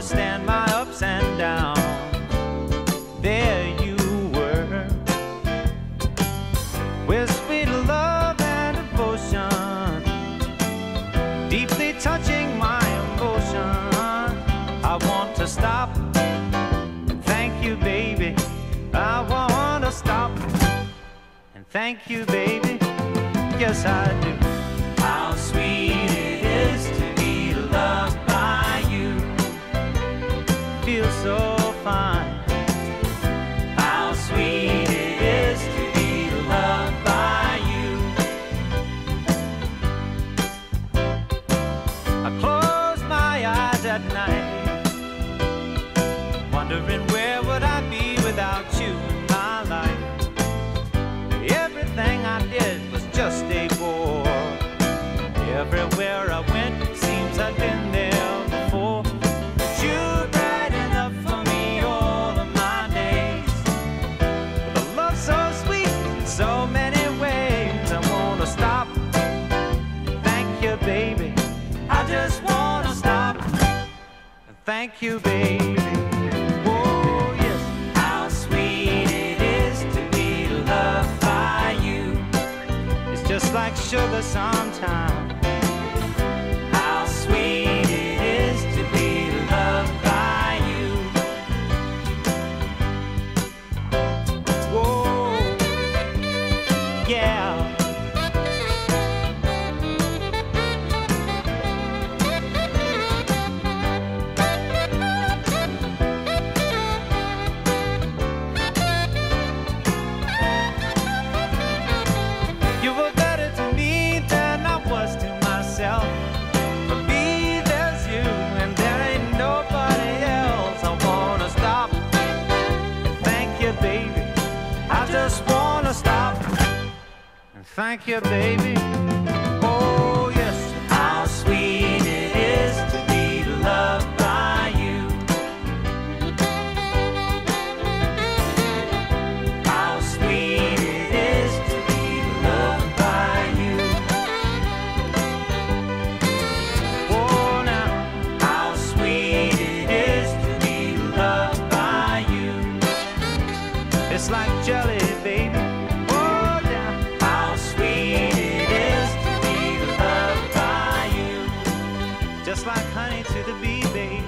understand my ups and downs. There you were, with sweet love and devotion, deeply touching my emotion. I want to stop. Thank you, baby. I want to stop. And thank you, baby. Yes, I do. How sweet it is to be loved by you. Feels so fine. How sweet it is to be loved by you. I close my eyes at night, wondering where would I be without you in my life. Everything I did was just a bore. Everywhere I went, it seems I'd been there before. But you're bright enough for me all of my days, with a love so sweet in so many ways. I wanna stop. Thank you, baby. I just wanna stop. Thank you, baby. Oh, yes. How sweet it is to be loved by you. It's just like sugar sometimes. How sweet it is to be loved by you. Whoa, yeah. You were better to me than I was to myself. For me, there's you, and there ain't nobody else. I wanna stop. Thank you, baby. I just wanna stop. And thank you, baby. Oh, yes. How sweet it is to be loved by you. How sweet it is to be loved by you. Oh, now, how sweet it is to be loved by you. It's like jelly, baby. Oh, yeah. How sweet it is to be loved by you. Just like honey to the bee, baby.